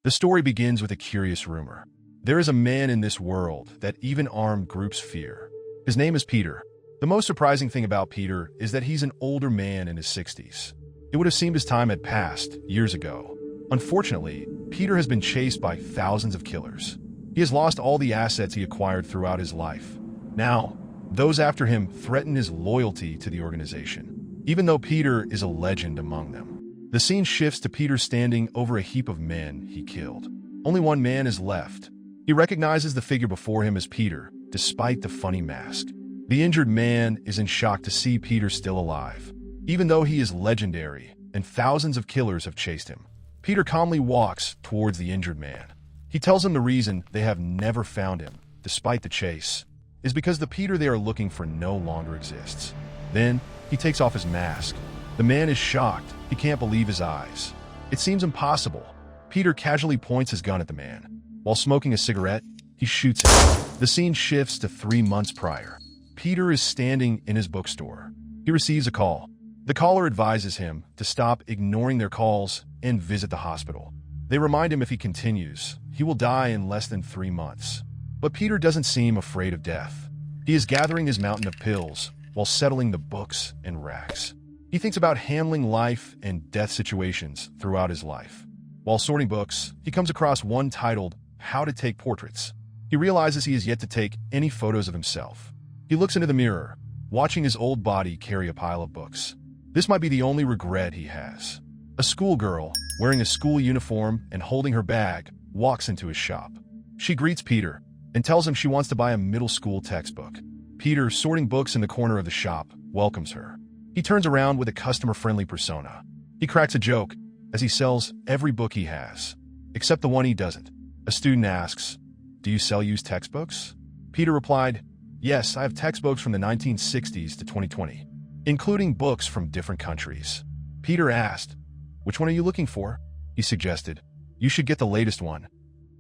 The story begins with a curious rumor. There is a man in this world that even armed groups fear. His name is Peter. The most surprising thing about Peter is that he's an older man in his 60s. It would have seemed his time had passed years ago. Unfortunately, Peter has been chased by thousands of killers. He has lost all the assets he acquired throughout his life. Now, those after him threaten his loyalty to the organization, even though Peter is a legend among them. The scene shifts to Peter standing over a heap of men he killed. Only one man is left. He recognizes the figure before him as Peter, despite the funny mask. The injured man is in shock to see Peter still alive, even though he is legendary and thousands of killers have chased him. Peter calmly walks towards the injured man. He tells him the reason they have never found him, despite the chase, is because the Peter they are looking for no longer exists. Then, he takes off his mask. The man is shocked. He can't believe his eyes. It seems impossible. Peter casually points his gun at the man. While smoking a cigarette, he shoots him. The scene shifts to 3 months prior. Peter is standing in his bookstore. He receives a call. The caller advises him to stop ignoring their calls and visit the hospital. They remind him if he continues, he will die in less than 3 months. But Peter doesn't seem afraid of death. He is gathering his mountain of pills while settling the books and racks. He thinks about handling life and death situations throughout his life. While sorting books, he comes across one titled, How to Take Portraits. He realizes he has yet to take any photos of himself. He looks into the mirror, watching his old body carry a pile of books. This might be the only regret he has. A schoolgirl, wearing a school uniform and holding her bag, walks into his shop. She greets Peter and tells him she wants to buy a middle school textbook. Peter, sorting books in the corner of the shop, welcomes her. He turns around with a customer-friendly persona. He cracks a joke as he sells every book he has, except the one he doesn't. A student asks, "Do you sell used textbooks?" Peter replied, "Yes, I have textbooks from the 1960s to 2020, including books from different countries." Peter asked, "Which one are you looking for?" He suggested, "You should get the latest one."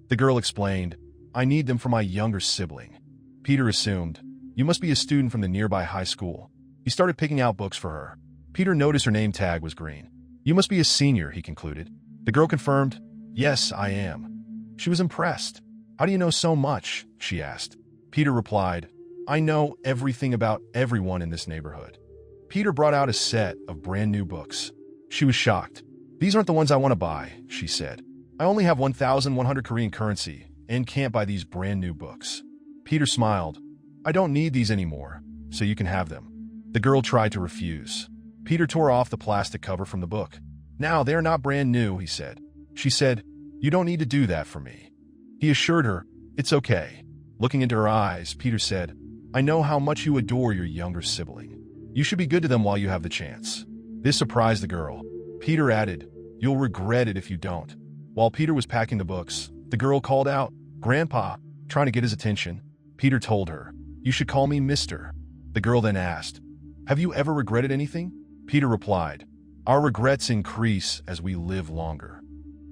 The girl explained, "I need them for my younger sibling." Peter assumed, "You must be a student from the nearby high school." He started picking out books for her. Peter noticed her name tag was green. "You must be a senior," he concluded. The girl confirmed, "Yes, I am." She was impressed. "How do you know so much?" she asked. Peter replied, "I know everything about everyone in this neighborhood." Peter brought out a set of brand new books. She was shocked. "These aren't the ones I want to buy," she said. "I only have 1,100 Korean currency and can't buy these brand new books." Peter smiled. "I don't need these anymore, so you can have them." The girl tried to refuse. Peter tore off the plastic cover from the book. "Now, they are not brand new," he said. She said, "You don't need to do that for me." He assured her, "It's okay." Looking into her eyes, Peter said, "I know how much you adore your younger sibling. You should be good to them while you have the chance." This surprised the girl. Peter added, "You'll regret it if you don't." While Peter was packing the books, the girl called out, "Grandpa," trying to get his attention. Peter told her, "You should call me Mister." The girl then asked, "Have you ever regretted anything?" Peter replied, "Our regrets increase as we live longer."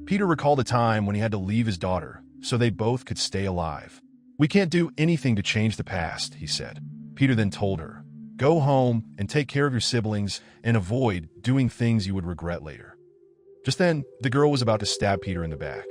Peter recalled a time when he had to leave his daughter so they both could stay alive. "We can't do anything to change the past," he said. Peter then told her, "Go home and take care of your siblings and avoid doing things you would regret later." Just then, the girl was about to stab Peter in the back.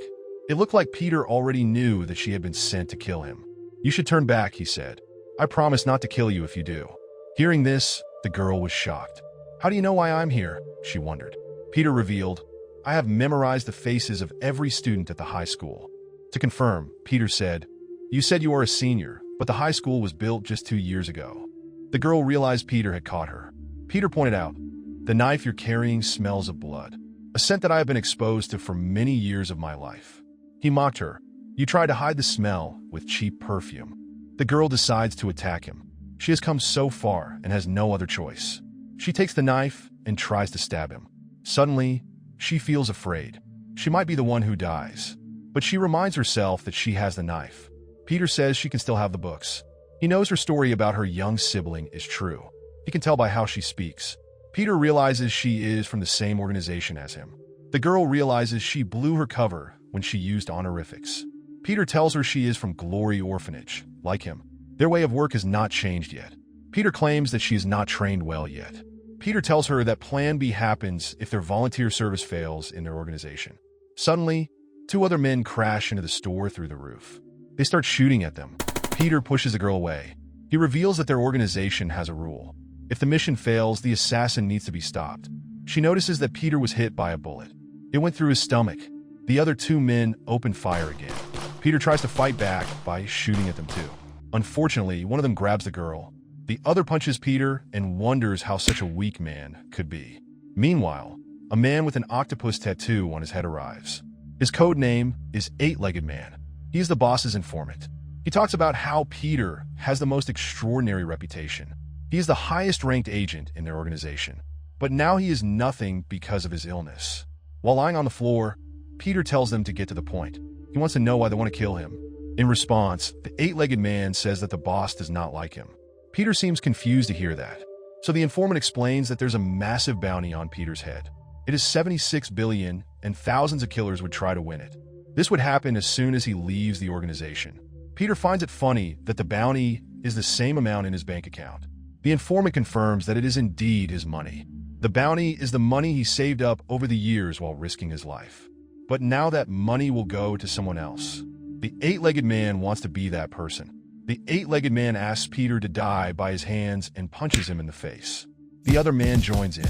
It looked like Peter already knew that she had been sent to kill him. "You should turn back," he said. "I promise not to kill you if you do." Hearing this, the girl was shocked. "How do you know why I'm here?" she wondered. Peter revealed, "I have memorized the faces of every student at the high school." To confirm, Peter said, "You said you are a senior, but the high school was built just 2 years ago." The girl realized Peter had caught her. Peter pointed out, "The knife you're carrying smells of blood, a scent that I have been exposed to for many years of my life." He mocked her, "You try to hide the smell with cheap perfume." The girl decides to attack him. She has come so far and has no other choice. She takes the knife and tries to stab him. Suddenly, she feels afraid. She might be the one who dies, but she reminds herself that she has the knife. Peter says she can still have the books. He knows her story about her young sibling is true. He can tell by how she speaks. Peter realizes she is from the same organization as him. The girl realizes she blew her cover when she used honorifics. Peter tells her she is from Glory Orphanage, like him. Their way of work has not changed yet. Peter claims that she is not trained well yet. Peter tells her that Plan B happens if their volunteer service fails in their organization. Suddenly, Two other men crash into the store through the roof. They start shooting at them. Peter pushes the girl away. He reveals that their organization has a rule. If the mission fails, the assassin needs to be stopped. She notices that Peter was hit by a bullet. It went through his stomach. The other two men open fire again. Peter tries to fight back by shooting at them too. Unfortunately, one of them grabs the girl. The other punches Peter and wonders how such a weak man could be. Meanwhile, a man with an octopus tattoo on his head arrives. His code name is Eight-Legged Man. He is the boss's informant. He talks about how Peter has the most extraordinary reputation. He is the highest-ranked agent in their organization. But now he is nothing because of his illness. While lying on the floor, Peter tells them to get to the point. He wants to know why they want to kill him. In response, the Eight-Legged Man says that the boss does not like him. Peter seems confused to hear that. So the informant explains that there's a massive bounty on Peter's head. It is 76 billion, and thousands of killers would try to win it. This would happen as soon as he leaves the organization. Peter finds it funny that the bounty is the same amount in his bank account. The informant confirms that it is indeed his money. The bounty is the money he saved up over the years while risking his life. But now that money will go to someone else. The Eight-Legged Man wants to be that person. The Eight-Legged Man asks Peter to die by his hands and punches him in the face. The other man joins in.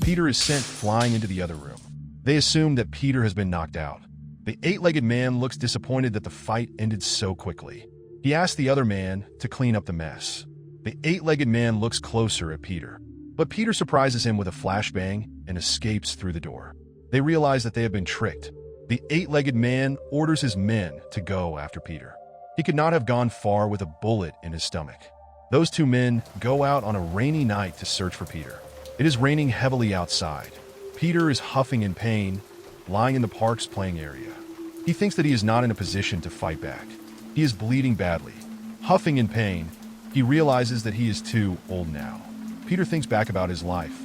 Peter is sent flying into the other room. They assume that Peter has been knocked out. The Eight-Legged Man looks disappointed that the fight ended so quickly. He asks the other man to clean up the mess. The Eight-Legged Man looks closer at Peter. But Peter surprises him with a flashbang and escapes through the door. They realize that they have been tricked. The Eight-Legged Man orders his men to go after Peter. He could not have gone far with a bullet in his stomach. Those two men go out on a rainy night to search for Peter. It is raining heavily outside. Peter is huffing in pain, lying in the park's playing area. He thinks that he is not in a position to fight back. He is bleeding badly. Huffing in pain, he realizes that he is too old now. Peter thinks back about his life.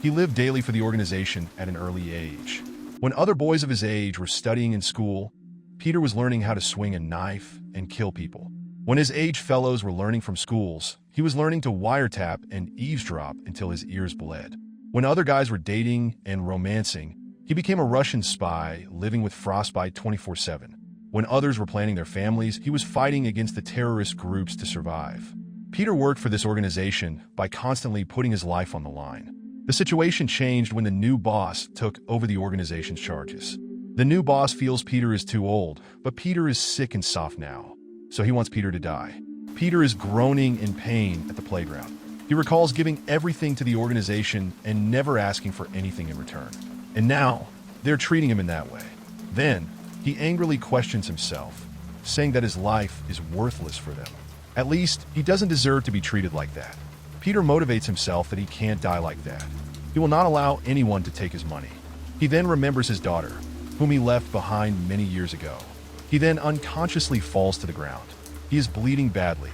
He lived daily for the organization at an early age. When other boys of his age were studying in school, Peter was learning how to swing a knife and kill people. When his age fellows were learning from schools, he was learning to wiretap and eavesdrop until his ears bled. When other guys were dating and romancing, he became a Russian spy living with frostbite 24/7. When others were planning their families, he was fighting against the terrorist groups to survive. Peter worked for this organization by constantly putting his life on the line. The situation changed when the new boss took over the organization's charges. The new boss feels Peter is too old, but Peter is sick and soft now, so he wants Peter to die. Peter is groaning in pain at the playground. He recalls giving everything to the organization and never asking for anything in return. And now, they're treating him in that way. Then, he angrily questions himself, saying that his life is worthless for them. At least, he doesn't deserve to be treated like that. Peter motivates himself that he can't die like that. He will not allow anyone to take his money. He then remembers his daughter, whom he left behind many years ago. He then unconsciously falls to the ground. He is bleeding badly.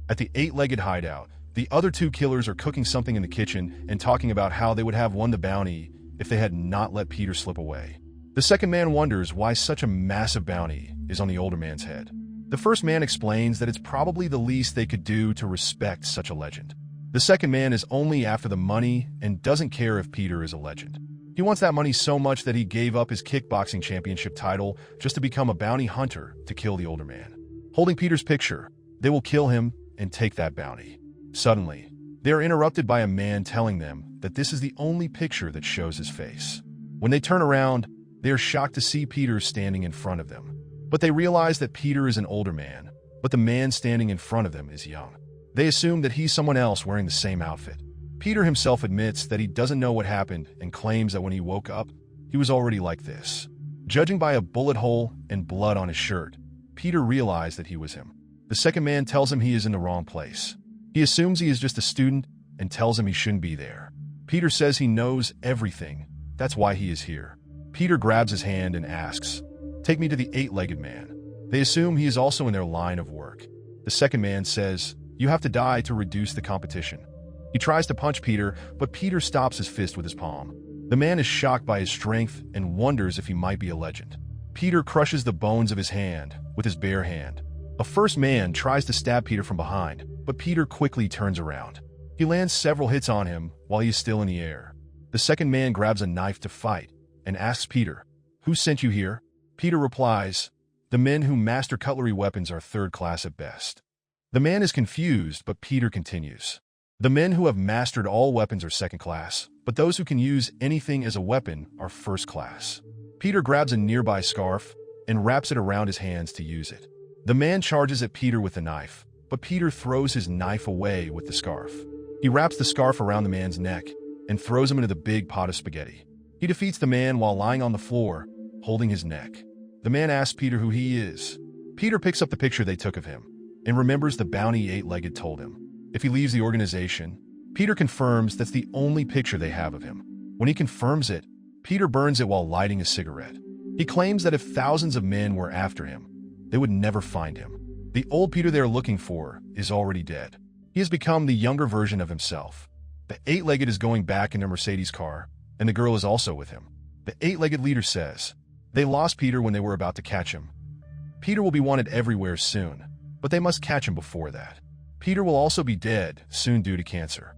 At the Eight-Legged hideout, the other two killers are cooking something in the kitchen and talking about how they would have won the bounty if they had not let Peter slip away. The second man wonders why such a massive bounty is on the older man's head. The first man explains that it's probably the least they could do to respect such a legend. The second man is only after the money and doesn't care if Peter is a legend. He wants that money so much that he gave up his kickboxing championship title just to become a bounty hunter to kill the older man. Holding Peter's picture, they will kill him and take that bounty. Suddenly, they are interrupted by a man telling them that this is the only picture that shows his face. When they turn around, they are shocked to see Peter standing in front of them. But they realize that Peter is an older man, but the man standing in front of them is young. They assume that he's someone else wearing the same outfit. Peter himself admits that he doesn't know what happened and claims that when he woke up, he was already like this. Judging by a bullet hole and blood on his shirt, Peter realized that he was him. The second man tells him he is in the wrong place. He assumes he is just a student and tells him he shouldn't be there. Peter says he knows everything. That's why he is here. Peter grabs his hand and asks, "Take me to the Eight-Legged Man." They assume he is also in their line of work. The second man says, "You have to die to reduce the competition." He tries to punch Peter, but Peter stops his fist with his palm. The man is shocked by his strength and wonders if he might be a legend. Peter crushes the bones of his hand with his bare hand. A first man tries to stab Peter from behind, but Peter quickly turns around. He lands several hits on him while he is still in the air. The second man grabs a knife to fight and asks Peter, "Who sent you here?" Peter replies, "The men who master cutlery weapons are third class at best." The man is confused, but Peter continues. "The men who have mastered all weapons are second class, but those who can use anything as a weapon are first class." Peter grabs a nearby scarf and wraps it around his hands to use it. The man charges at Peter with a knife, but Peter throws his knife away with the scarf. He wraps the scarf around the man's neck and throws him into the big pot of spaghetti. He defeats the man while lying on the floor, holding his neck. The man asks Peter who he is. Peter picks up the picture they took of him and remembers the bounty eight-legged told him. If he leaves the organization, Peter confirms that's the only picture they have of him. When he confirms it, Peter burns it while lighting a cigarette. He claims that if thousands of men were after him, they would never find him. The old Peter they're looking for is already dead. He has become the younger version of himself. The eight-legged is going back in a Mercedes car, and the girl is also with him. The eight-legged leader says they lost Peter when they were about to catch him. Peter will be wanted everywhere soon, but they must catch him before that. Peter will also be dead soon due to cancer.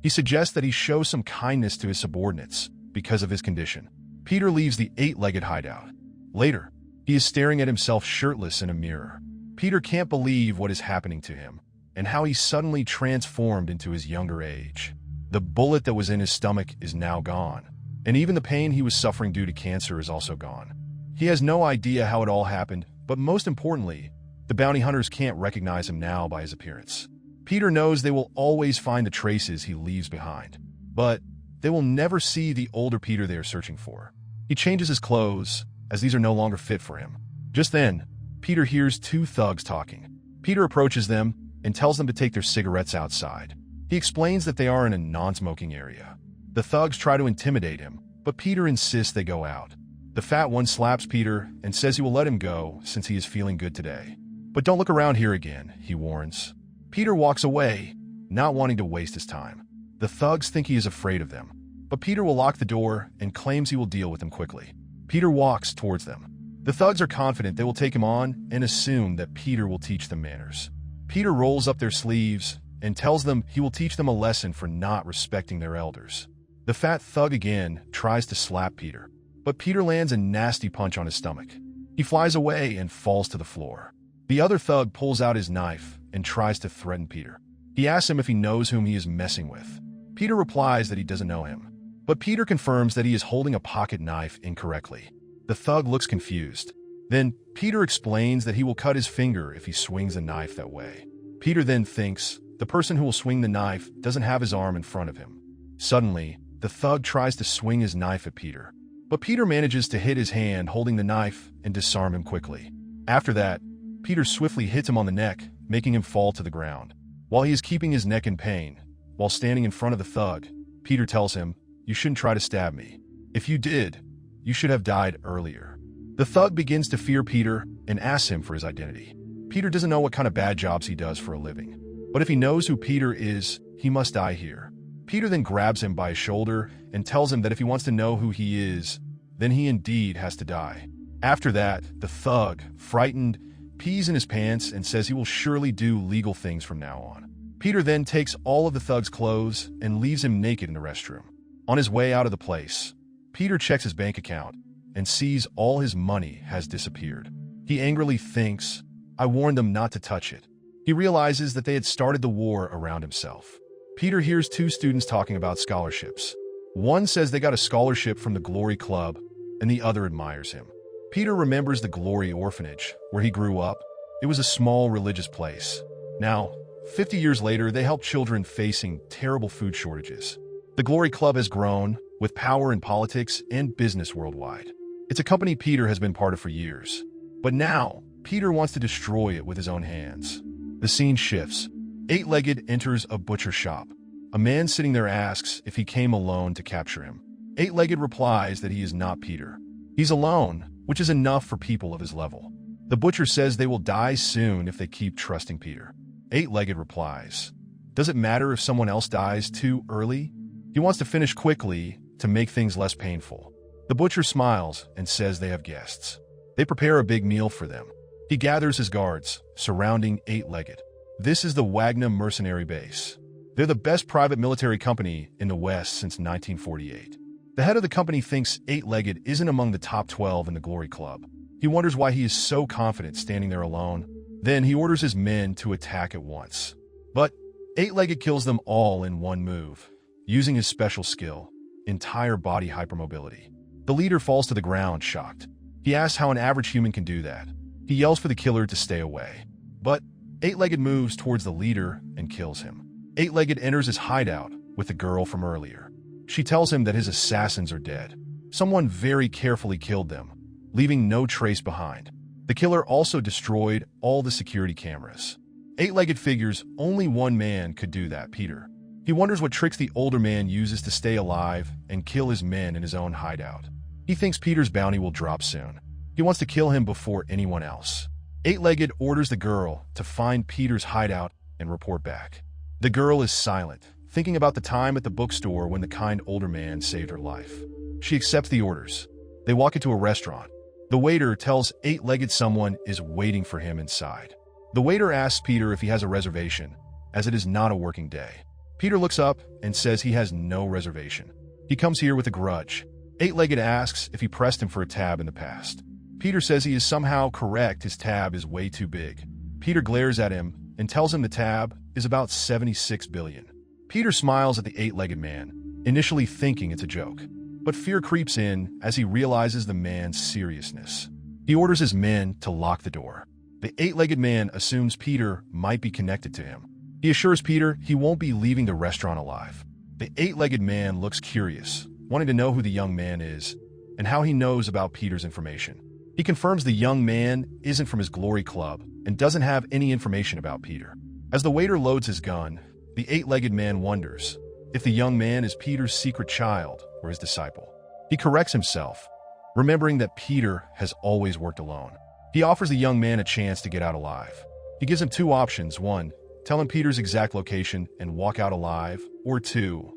He suggests that he show some kindness to his subordinates because of his condition. Peter leaves the eight-legged hideout. Later, he is staring at himself shirtless in a mirror. Peter can't believe what is happening to him and how he suddenly transformed into his younger age. The bullet that was in his stomach is now gone, and even the pain he was suffering due to cancer is also gone. He has no idea how it all happened, but most importantly, the bounty hunters can't recognize him now by his appearance. Peter knows they will always find the traces he leaves behind, but they will never see the older Peter they are searching for. He changes his clothes, as these are no longer fit for him. Just then, Peter hears two thugs talking. Peter approaches them and tells them to take their cigarettes outside. He explains that they are in a non-smoking area. The thugs try to intimidate him, but Peter insists they go out. The fat one slaps Peter and says he will let him go since he is feeling good today. "But don't look around here again," he warns. Peter walks away, not wanting to waste his time. The thugs think he is afraid of them, but Peter will lock the door and claims he will deal with them quickly. Peter walks towards them. The thugs are confident they will take him on and assume that Peter will teach them manners. Peter rolls up their sleeves and tells them he will teach them a lesson for not respecting their elders. The fat thug again tries to slap Peter, but Peter lands a nasty punch on his stomach. He flies away and falls to the floor. The other thug pulls out his knife and tries to threaten Peter. He asks him if he knows whom he is messing with. Peter replies that he doesn't know him, but Peter confirms that he is holding a pocket knife incorrectly. The thug looks confused. Then Peter explains that he will cut his finger if he swings a knife that way. Peter then thinks the person who will swing the knife doesn't have his arm in front of him. Suddenly, the thug tries to swing his knife at Peter, but Peter manages to hit his hand holding the knife and disarm him quickly. After that, Peter swiftly hits him on the neck, making him fall to the ground. While he is keeping his neck in pain, while standing in front of the thug, Peter tells him, "You shouldn't try to stab me. If you did, you should have died earlier." The thug begins to fear Peter and asks him for his identity. Peter doesn't know what kind of bad jobs he does for a living, but if he knows who Peter is, he must die here. Peter then grabs him by his shoulder and tells him that if he wants to know who he is, then he indeed has to die. After that, the thug, frightened, pees in his pants and says he will surely do legal things from now on. Peter then takes all of the thug's clothes and leaves him naked in the restroom. On his way out of the place, Peter checks his bank account and sees all his money has disappeared. He angrily thinks, "I warned them not to touch it." He realizes that they had started the war around himself. Peter hears two students talking about scholarships. One says they got a scholarship from the Glory Club, and the other admires him. Peter remembers the Glory Orphanage, where he grew up. It was a small religious place. Now, 50 years later, they help children facing terrible food shortages. The Glory Club has grown, with power in politics and business worldwide. It's a company Peter has been part of for years. But now, Peter wants to destroy it with his own hands. The scene shifts. Eight-legged enters a butcher shop. A man sitting there asks if he came alone to capture him. Eight-legged replies that he is not Peter. He's alone, which is enough for people of his level. The butcher says they will die soon if they keep trusting Peter. Eight-legged replies, "Does it matter if someone else dies too early?" He wants to finish quickly to make things less painful. The butcher smiles and says they have guests. They prepare a big meal for them. He gathers his guards, surrounding Eight-legged. This is the Wagner mercenary base. They're the best private military company in the West since 1948. The head of the company thinks Eight-legged isn't among the top 12 in the Glory Club. He wonders why he is so confident standing there alone. Then he orders his men to attack at once. But Eight-Legged kills them all in one move, using his special skill, entire body hypermobility. The leader falls to the ground, shocked. He asks how an average human can do that. He yells for the killer to stay away. But Eight-Legged moves towards the leader and kills him. Eight-Legged enters his hideout with the girl from earlier. She tells him that his assassins are dead. Someone very carefully killed them, leaving no trace behind. The killer also destroyed all the security cameras. Eight-Legged figures only one man could do that, Peter. He wonders what tricks the older man uses to stay alive and kill his men in his own hideout. He thinks Peter's bounty will drop soon. He wants to kill him before anyone else. Eight-Legged orders the girl to find Peter's hideout and report back. The girl is silent, thinking about the time at the bookstore when the kind older man saved her life. She accepts the orders. They walk into a restaurant. The waiter tells Eight-Legged someone is waiting for him inside. The waiter asks Peter if he has a reservation, as it is not a working day. Peter looks up and says he has no reservation. He comes here with a grudge. Eight-Legged asks if he pressed him for a tab in the past. Peter says he is somehow correct, his tab is way too big. Peter glares at him and tells him the tab is about 76 billion. Peter smiles at the Eight-Legged man, initially thinking it's a joke. But fear creeps in as he realizes the man's seriousness. He orders his men to lock the door. The Eight-Legged man assumes Peter might be connected to him. He assures Peter he won't be leaving the restaurant alive. The Eight-Legged man looks curious, wanting to know who the young man is and how he knows about Peter's information. He confirms the young man isn't from his glory club and doesn't have any information about Peter. As the waiter loads his gun, the Eight-Legged man wonders if the young man is Peter's secret child or his disciple. He corrects himself, remembering that Peter has always worked alone. He offers the young man a chance to get out alive. He gives him two options: one, tell him Peter's exact location and walk out alive, or two,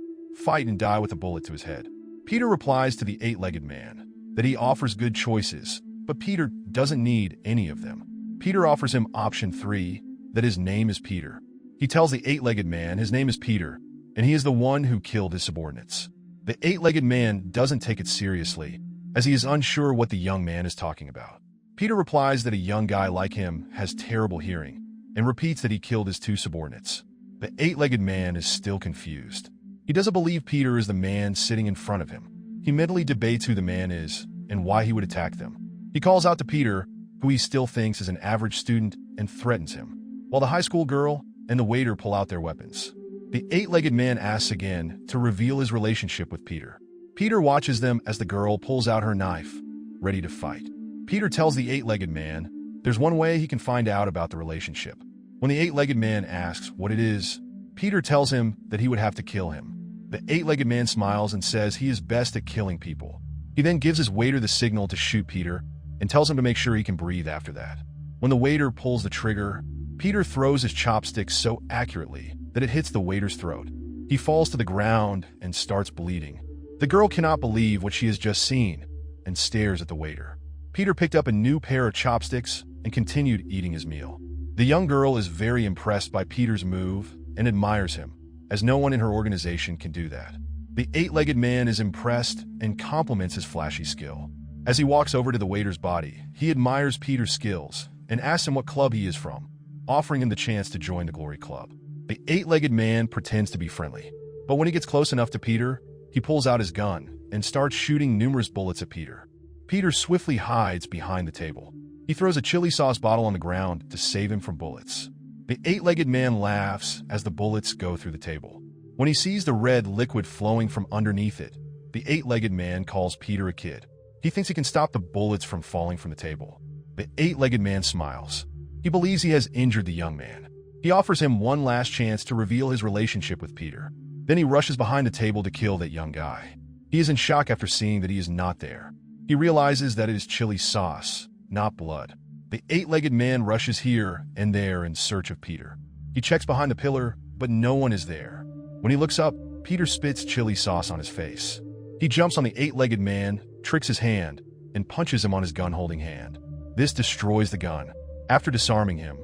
fight and die with a bullet to his head. Peter replies to the Eight-Legged man that he offers good choices, but Peter doesn't need any of them. Peter offers him option 3, that his name is Peter. He tells the Eight-Legged man his name is Peter, and he is the one who killed his subordinates. The Eight-Legged man doesn't take it seriously, as he is unsure what the young man is talking about. Peter replies that a young guy like him has terrible hearing, and repeats that he killed his 2 subordinates. The Eight-Legged man is still confused. He doesn't believe Peter is the man sitting in front of him. He mentally debates who the man is and why he would attack them. He calls out to Peter, who he still thinks is an average student, and threatens him, while the high school girl and the waiter pull out their weapons. The Eight-Legged man asks again to reveal his relationship with Peter. Peter watches them as the girl pulls out her knife, ready to fight. Peter tells the Eight-Legged man there's one way he can find out about the relationship. When the Eight-Legged man asks what it is, Peter tells him that he would have to kill him. The Eight-Legged man smiles and says he is best at killing people. He then gives his waiter the signal to shoot Peter and tells him to make sure he can breathe after that. When the waiter pulls the trigger, Peter throws his chopsticks so accurately that it hits the waiter's throat. He falls to the ground and starts bleeding. The girl cannot believe what she has just seen and stares at the waiter. Peter picked up a new pair of chopsticks and continued eating his meal. The young girl is very impressed by Peter's move and admires him, as no one in her organization can do that. The Eight-Legged man is impressed and compliments his flashy skill. As he walks over to the waiter's body, he admires Peter's skills and asks him what club he is from, offering him the chance to join the Glory Club. The Eight-Legged man pretends to be friendly, but when he gets close enough to Peter, he pulls out his gun and starts shooting numerous bullets at Peter. Peter swiftly hides behind the table. He throws a chili sauce bottle on the ground to save him from bullets. The Eight-Legged man laughs as the bullets go through the table. When he sees the red liquid flowing from underneath it, the Eight-Legged man calls Peter a kid. He thinks he can stop the bullets from falling from the table. The Eight-Legged man smiles. He believes he has injured the young man. He offers him one last chance to reveal his relationship with Peter. Then he rushes behind the table to kill that young guy. He is in shock after seeing that he is not there. He realizes that it is chili sauce, not blood. The Eight-Legged man rushes here and there in search of Peter. He checks behind the pillar, but no one is there. When he looks up, Peter spits chili sauce on his face. He jumps on the Eight-Legged man, tricks his hand, and punches him on his gun-holding hand. This destroys the gun. After disarming him,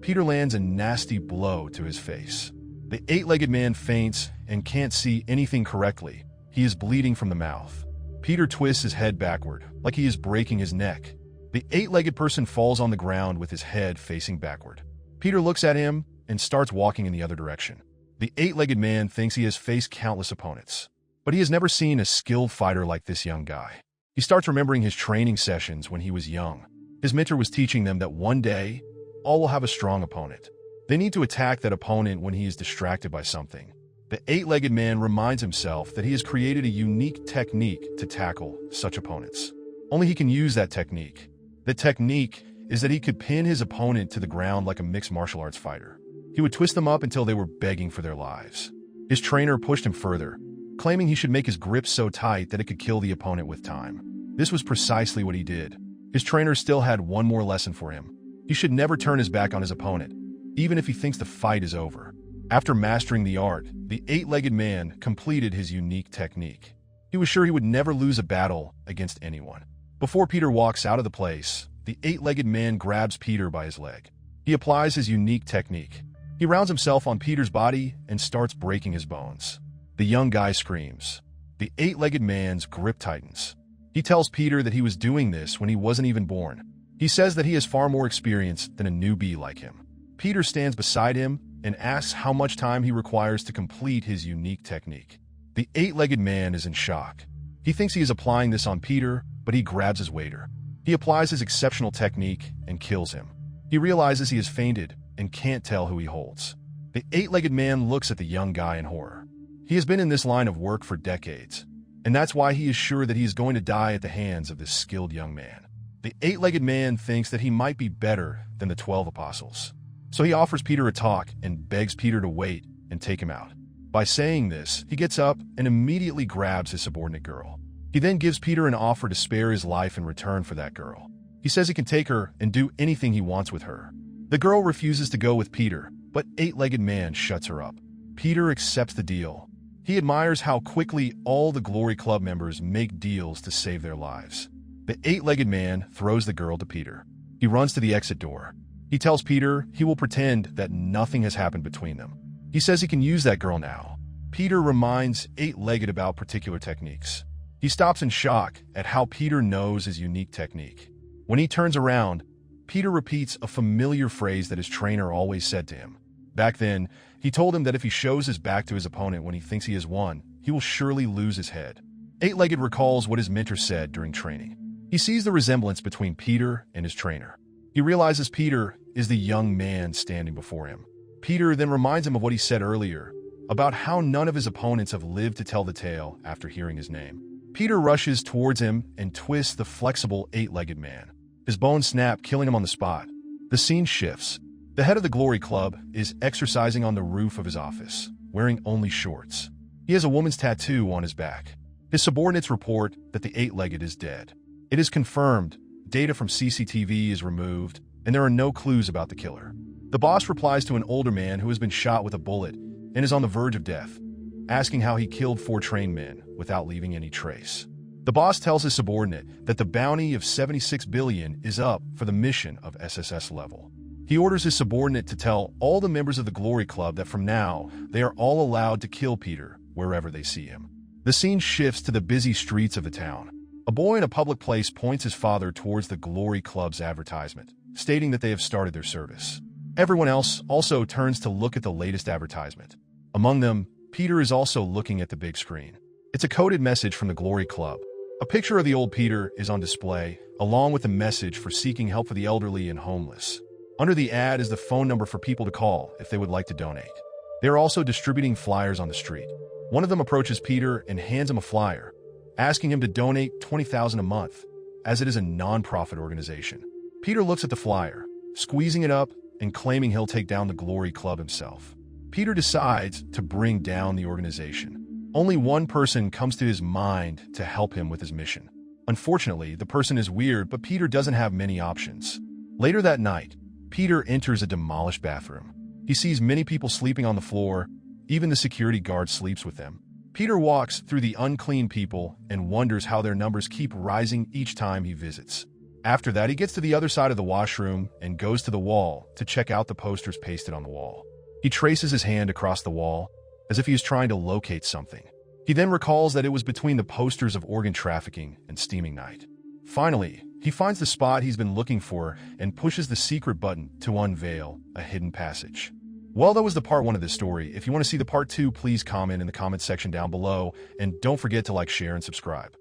Peter lands a nasty blow to his face. The Eight-Legged man faints and can't see anything correctly. He is bleeding from the mouth. Peter twists his head backward, like he is breaking his neck, The eight-legged person falls on the ground with his head facing backward. Peter looks at him and starts walking in the other direction. The eight-legged man thinks he has faced countless opponents, but he has never seen a skilled fighter like this young guy. He starts remembering his training sessions when he was young. His mentor was teaching them that one day, all will have a strong opponent. They need to attack that opponent when he is distracted by something. The eight-legged man reminds himself that he has created a unique technique to tackle such opponents. Only he can use that technique. The technique is that he could pin his opponent to the ground like a mixed martial arts fighter. He would twist them up until they were begging for their lives. His trainer pushed him further, claiming he should make his grip so tight that it could kill the opponent with time. This was precisely what he did. His trainer still had one more lesson for him. He should never turn his back on his opponent, even if he thinks the fight is over. After mastering the art, the eight-legged man completed his unique technique. He was sure he would never lose a battle against anyone. Before Peter walks out of the place, the eight-legged man grabs Peter by his leg. He applies his unique technique. He rounds himself on Peter's body and starts breaking his bones. The young guy screams. The eight-legged man's grip tightens. He tells Peter that he was doing this when he wasn't even born. He says that he has far more experience than a newbie like him. Peter stands beside him and asks how much time he requires to complete his unique technique. The eight-legged man is in shock. He thinks he is applying this on Peter, but he grabs his waiter. He applies his exceptional technique and kills him. He realizes he has fainted and can't tell who he holds. The eight-legged man looks at the young guy in horror. He has been in this line of work for decades, and that's why he is sure that he is going to die at the hands of this skilled young man. The eight-legged man thinks that he might be better than the 12 apostles. So he offers Peter a talk and begs Peter to wait and take him out. By saying this, he gets up and immediately grabs his subordinate girl. He then gives Peter an offer to spare his life in return for that girl. He says he can take her and do anything he wants with her. The girl refuses to go with Peter, but eight-legged man shuts her up. Peter accepts the deal. He admires how quickly all the Glory Club members make deals to save their lives. The eight-legged man throws the girl to Peter. He runs to the exit door. He tells Peter he will pretend that nothing has happened between them. He says he can use that girl now. Peter reminds eight-legged about particular techniques. He stops in shock at how Peter knows his unique technique. When he turns around, Peter repeats a familiar phrase that his trainer always said to him. Back then, he told him that if he shows his back to his opponent when he thinks he has won, he will surely lose his head. Eight-legged recalls what his mentor said during training. He sees the resemblance between Peter and his trainer. He realizes Peter is the young man standing before him. Peter then reminds him of what he said earlier, about how none of his opponents have lived to tell the tale after hearing his name. Peter rushes towards him and twists the flexible eight-legged man. His bones snap, killing him on the spot. The scene shifts. The head of the Glory Club is exercising on the roof of his office, wearing only shorts. He has a woman's tattoo on his back. His subordinates report that the eight-legged is dead. It is confirmed, data from CCTV is removed, and there are no clues about the killer. The boss replies to an older man who has been shot with a bullet and is on the verge of death, asking how he killed 4 trained men without leaving any trace. The boss tells his subordinate that the bounty of 76 billion is up for the mission of SSS level. He orders his subordinate to tell all the members of the Glory Club that from now, they are all allowed to kill Peter wherever they see him. The scene shifts to the busy streets of the town. A boy in a public place points his father towards the Glory Club's advertisement, stating that they have started their service. Everyone else also turns to look at the latest advertisement. Among them, Peter is also looking at the big screen. It's a coded message from the Glory Club. A picture of the old Peter is on display, along with a message for seeking help for the elderly and homeless. Under the ad is the phone number for people to call if they would like to donate. They are also distributing flyers on the street. One of them approaches Peter and hands him a flyer, asking him to donate $20,000 a month, as it is a non-profit organization. Peter looks at the flyer, squeezing it up and claiming he'll take down the Glory Club himself. Peter decides to bring down the organization. Only one person comes to his mind to help him with his mission. Unfortunately, the person is weird, but Peter doesn't have many options. Later that night, Peter enters a demolished bathroom. He sees many people sleeping on the floor. Even the security guard sleeps with them. Peter walks through the unclean people and wonders how their numbers keep rising each time he visits. After that, he gets to the other side of the washroom and goes to the wall to check out the posters pasted on the wall. He traces his hand across the wall, as if he is trying to locate something. He then recalls that it was between the posters of organ trafficking and steaming night. Finally, he finds the spot he's been looking for and pushes the secret button to unveil a hidden passage. Well, that was the part 1 of this story. If you want to see the part 2, please comment in the comment section down below, and don't forget to like, share, and subscribe.